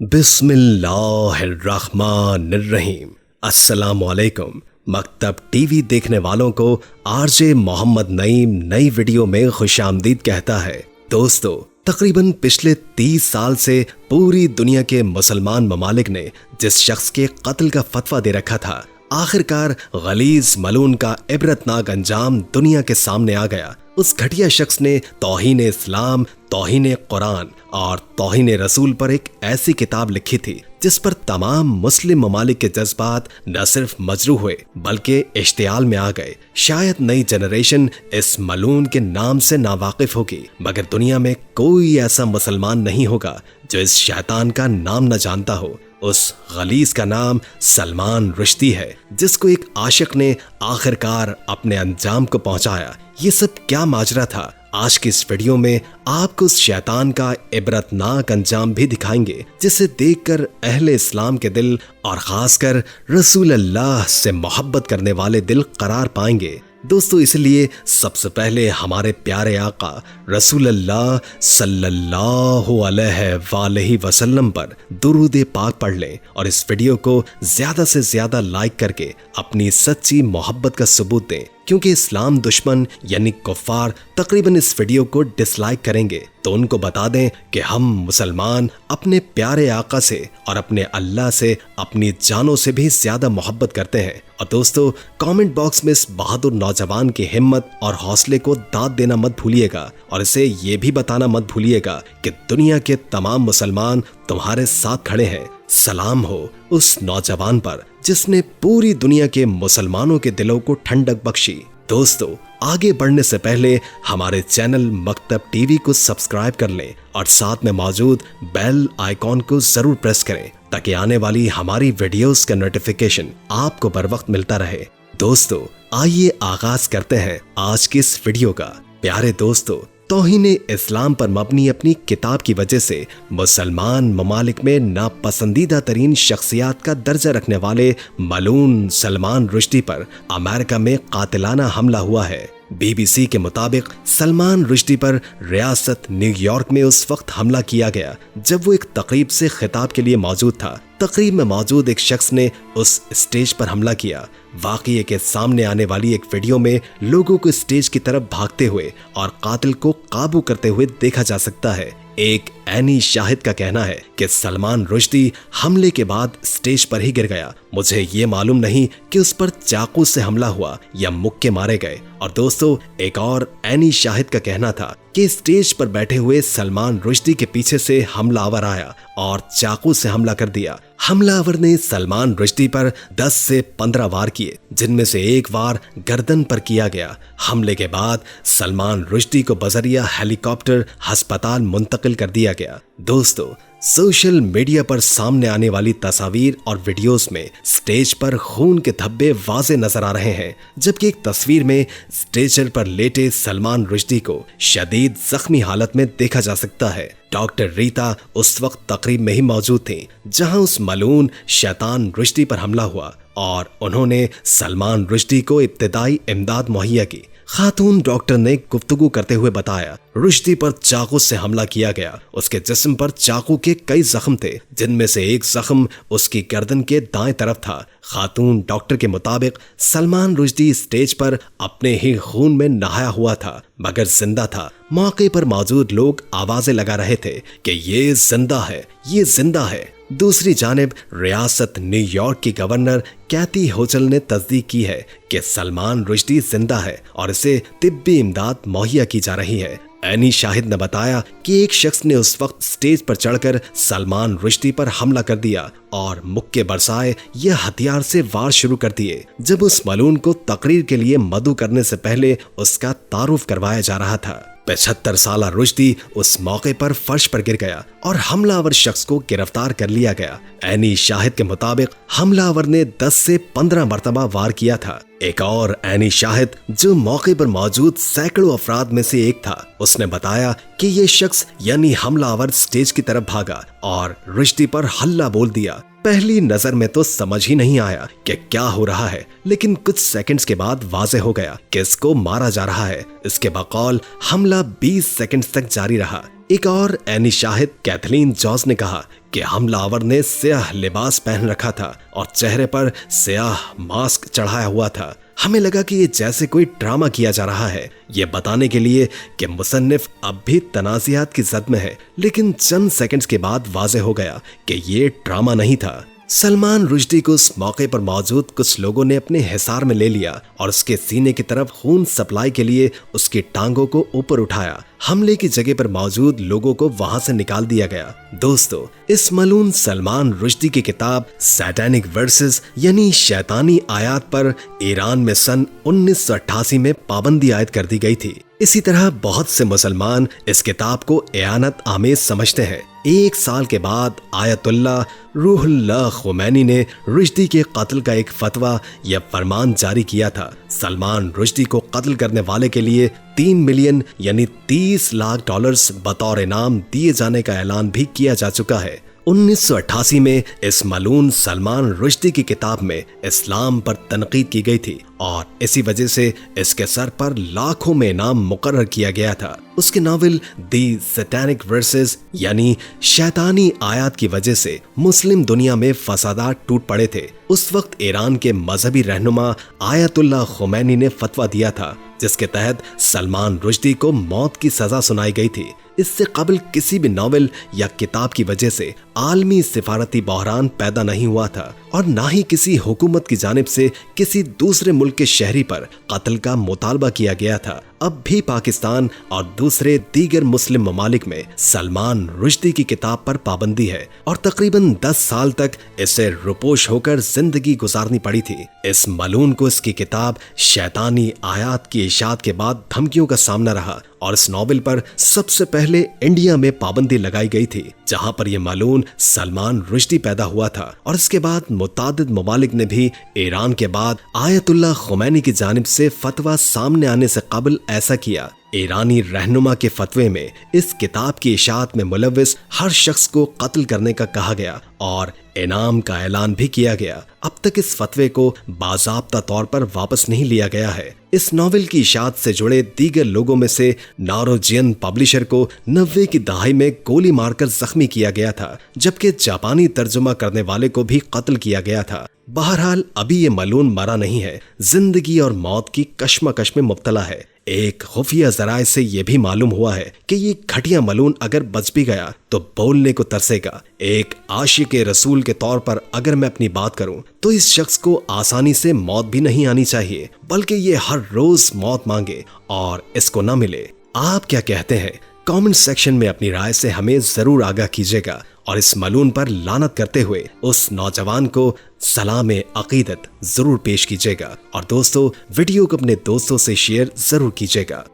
बिस्मिल्लाहिर्रहमानिर्रहीम। अस्सलाम वालेकुम। मकतब टीवी देखने वालों को आरजे मोहम्मद नईम नई वीडियो में खुशामदीद कहता है। दोस्तों, तकरीबन पिछले 30 साल से पूरी दुनिया के मुसलमान ममालिक ने जिस शख्स के कत्ल का फतवा दे रखा था, आखिरकार गलीज मलून का इबरतनाक अंजाम दुनिया के सामने आ गया। उस घटिया शख्स ने तौहीन इस्लाम, तौहीन कुरान और तौहीन रसूल पर एक ऐसी किताब लिखी थी जिस पर तमाम मुस्लिम ममालिक के जज्बात न सिर्फ मजरूह हुए बल्कि इश्तियाल में आ गए। शायद नई जनरेशन इस मलून के नाम से नावाकिफ होगी, मगर दुनिया में कोई ऐसा मुसलमान नहीं होगा जो इस शैतान का नाम न जानता हो। उस गलीज का नाम सलमान रुश्दी है, जिसको एक आशिक ने आखिरकार अपने अंजाम को पहुंचाया। ये सब क्या माजरा था? आज की इस वीडियो में आपको उस शैतान का इबरतनाक अंजाम भी दिखाएंगे, जिसे देखकर अहले इस्लाम के दिल और खासकर रसूल अल्लाह से मोहब्बत करने वाले दिल करार पाएंगे। दोस्तों, इसलिए सबसे पहले हमारे प्यारे आका रसूल अल्लाह सल्लल्लाहु अलैहि वसल्लम पर दुरूद पाक पढ़ लें और इस वीडियो को ज्यादा से ज्यादा लाइक करके अपनी सच्ची मोहब्बत का सबूत दें, क्योंकि इस्लाम दुश्मन यानी कुफ्फार तकरीबन इस वीडियो को डिसलाइक करेंगे। तो उनको बता दें कि हम मुसलमान अपने प्यारे आका से और अपने अल्लाह से अपनी जानों से भी ज्यादा मोहब्बत करते हैं। और दोस्तों, कमेंट बॉक्स में इस बहादुर नौजवान की हिम्मत और हौसले को दाद देना मत भूलिएगा और इसे ये भी बताना मत भूलिएगा कि दुनिया के तमाम मुसलमान तुम्हारे साथ खड़े हैं। सलाम हो उस नौजवान पर जिसने पूरी दुनिया के मुसलमानों के दिलों को ठंडक बख्शी। दोस्तों, आगे बढ़ने से पहले हमारे चैनल मकतब टीवी को सब्सक्राइब कर लें और साथ में मौजूद बेल आइकॉन को जरूर प्रेस करें ताकि आने वाली हमारी वीडियोस का नोटिफिकेशन आपको बर वक्त मिलता रहे। दोस्तों, आइए आगाज करते हैं आज की इस वीडियो का। प्यारे दोस्तों, तौहीन इस्लाम पर मबनी अपनी किताब की वजह से मुसलमान ममालिक में नापसंदीदा तरीन शख्सियत का दर्जा रखने वाले मलून सलमान रुश्दी पर अमेरिका में कातिलाना हमला हुआ है। BBC के मुताबिक सलमान रुश्दी पर रियासत न्यूयॉर्क में उस वक्त हमला किया गया जब वो एक तकरीब से खिताब के लिए मौजूद था। तकरीब में मौजूद एक शख्स ने उस स्टेज पर हमला किया। वाक़ये के सामने आने वाली एक वीडियो में लोगों को स्टेज की तरफ भागते हुए और कातिल को काबू करते हुए देखा जा सकता है। एक एनी शाहिद का कहना है कि सलमान रुश्दी हमले के बाद स्टेज पर ही गिर गया। मुझे ये मालूम नहीं कि उस पर चाकू से हमला हुआ या मुक्के मारे गए। और दोस्तों, एक और एनी शाहिद का कहना था कि स्टेज पर बैठे हुए सलमान रुश्दी के पीछे से हमलावर आया और चाकू से हमला कर दिया। हमलावर ने सलमान रुश्दी पर 10 से 15 वार किए, जिनमें से एक वार गर्दन पर किया गया। हमले के बाद सलमान रुश्दी को बजरिया हेलीकॉप्टर अस्पताल मुंतकिल कर दिया गया। दोस्तों, सोशल मीडिया पर सामने आने वाली तस्वीर और वीडियोस में स्टेज पर खून के धब्बे वाज़े नजर आ रहे हैं, जबकि एक तस्वीर में स्टेचर पर लेटे सलमान रुश्दी को शदीद जख्मी हालत में देखा जा सकता है। डॉक्टर रीता उस वक्त तकरीब में ही मौजूद थी जहां उस मलून शैतान रुश्दी पर हमला हुआ और उन्होंने सलमान रुश्दी को इब्तिदाई इमदाद मुहैया की। खातून डॉक्टर ने गुफ्तगू करते हुए बताया, रुश्दी पर चाकू से हमला किया गया। उसके जिस्म पर चाकू के कई जख्म थे, जिनमें से एक जख्म उसकी गर्दन के दाएं तरफ था। खातून डॉक्टर के मुताबिक सलमान रुश्दी स्टेज पर अपने ही खून में नहाया हुआ था, मगर जिंदा था। मौके पर मौजूद लोग आवाजें लगा रहे थे कि ये जिंदा है, ये जिंदा है। दूसरी जानिब रियासत न्यूयॉर्क की गवर्नर कैथी होचल ने तस्दीक की है कि सलमान रुश्दी जिंदा है और इसे तिब्बी इमदाद मुहैया की जा रही है। एनी शाहिद ने बताया कि एक शख्स ने उस वक्त स्टेज पर चढ़कर सलमान रुश्दी पर हमला कर दिया और मुक्के बरसाए ये हथियार से वार शुरू कर दिए। जब उस मलून को तकरीर के लिए मदऊ करने से पहले उसका तारुफ करवाया जा रहा था। 75 साला रुश्दी उस मौके पर फर्श पर गिर गया और हमलावर शख्स को गिरफ्तार कर लिया गया। एनी शाहिद के मुताबिक हमलावर ने 10 से 15 मरतबा वार किया था। एक और एनी शाहिद जो मौके पर मौजूद सैकड़ों अफराद में से एक था, उसने बताया कि ये शख्स यानी हमलावर स्टेज की तरफ भागा और रुश्दी पर हल्ला बोल दिया। पहली नजर में तो समझ ही नहीं आया कि क्या हो रहा है, लेकिन कुछ सेकंड्स के बाद वाज़ेह हो गया कि इसको मारा जा रहा है। इसके बकौल हमला 20 सेकंड्स तक जारी रहा। एक और एनी शाहिद कैथलीन जॉर्ज ने कहा कि हमलावर ने स्याह लिबास पहन रखा था और चेहरे पर स्याह मास्क चढ़ाया हुआ था। हमें लगा कि ये जैसे कोई ड्रामा किया जा रहा है, ये बताने के लिए कि मुसन्निफ अब भी तनाज़ियात की जद में है। लेकिन चंद सेकंड्स के बाद वाज़ेह हो गया कि ये ड्रामा नहीं था। सलमान रुश्दी को उस मौके पर मौजूद कुछ लोगों ने अपने हिसार में ले लिया और उसके सीने की तरफ खून सप्लाई के लिए उसकी टांगों को ऊपर उठाया। हमले की जगह पर मौजूद लोगों को वहां से निकाल दिया गया। दोस्तों, इस मलून सलमान रुश्दी की किताब सैटेनिक वर्सेस यानी शैतानी आयात पर ईरान में सन 1988 में पाबंदी आयद कर दी गई थी। इसी तरह बहुत से मुसलमान इस किताब को एआनत आमेज समझते हैं। 1 साल के बाद आयतुल्लाह रूहुल्लाह खुमैनी ने रुश्दी के कत्ल का एक फतवा या फरमान जारी किया था। सलमान रुश्दी को कत्ल करने वाले के लिए 3 मिलियन यानी 30 लाख डॉलर्स बतौर इनाम दिए जाने का ऐलान भी किया जा चुका है। 1988 में इस मलून सलमान रुश्दी की किताब में इस्लाम पर तनकीद की गई थी और इसी वजह से इसके सर पर लाखों में इनाम मुकर्रर किया गया था। उसके नावल दी सैटेनिक वर्सेस यानी शैतानी आयात की वजह से मुस्लिम दुनिया में फसादात टूट पड़े थे। उस वक्त ईरान के मजहबी रहनुमा आयतुल्लाह खुमैनी ने फतवा दिया था जिसके तहत सलमान रुश्दी को मौत की सजा सुनाई गई थी। इससे कबल किसी भी नॉवेल या किताब की वजह से आलमी सिफारती बहरान पैदा नहीं हुआ था और ना ही किसी हुकूमत की जानिब से किसी दूसरे मुल्क के शहरी पर कत्ल का मुतालबा किया गया था। अब भी पाकिस्तान और दूसरे दीगर मुस्लिम ममालिक में सलमान रुश्दी की किताब पर पाबंदी है और तकरीबन 10 साल तक इसे रुपोश होकर जिंदगी गुजारनी पड़ी थी। इस मलून को इसकी किताब शैतानी आयात की इशाअत के बाद धमकियों का सामना रहा और इस नॉवेल पर सबसे पहले इंडिया में पाबंदी लगाई गई थी, जहां पर यह मलून सलमान रुश्दी पैदा हुआ था। और इसके बाद मुतादिद ममालिक ने भी ईरान के बाद आयतुल्लाह खुमैनी की जानिब से फतवा सामने आने से कबल ऐसा किया। ईरानी रहनुमा के फतवे में इस किताब की इशाअत में मुलव्विस हर शख्स को कत्ल करने का कहा गया और इनाम का ऐलान भी किया गया। अब तक इस फतवे को बाज़ाब्ता तौर पर वापस नहीं लिया गया है। इस नॉवेल की इशाअत से जुड़े दीगर लोगों में से नॉर्वेजियन पब्लिशर को 90 की दहाई में गोली मारकर जख्मी किया गया था, जबकि जापानी तर्जुमा करने वाले को भी कत्ल किया गया था। बहरहाल अभी ये मलून मरा नहीं है, जिंदगी और मौत की कश्मकश में मुब्तला है। एक खुफिया जराए से यह भी मालूम हुआ है कि ये घटिया मलून अगर बच भी गया तो बोलने को तरसेगा। एक आशिक रसूल के तौर पर अगर मैं अपनी बात करूं तो इस शख्स को आसानी से मौत भी नहीं आनी चाहिए, बल्कि ये हर रोज मौत मांगे और इसको न मिले। आप क्या कहते हैं? कमेंट सेक्शन में अपनी राय से हमें जरूर आगाह कीजिएगा और इस मलून पर लानत करते हुए उस नौजवान को सलाम अकीदत जरूर पेश कीजिएगा। और दोस्तों, वीडियो को अपने दोस्तों से शेयर जरूर कीजिएगा।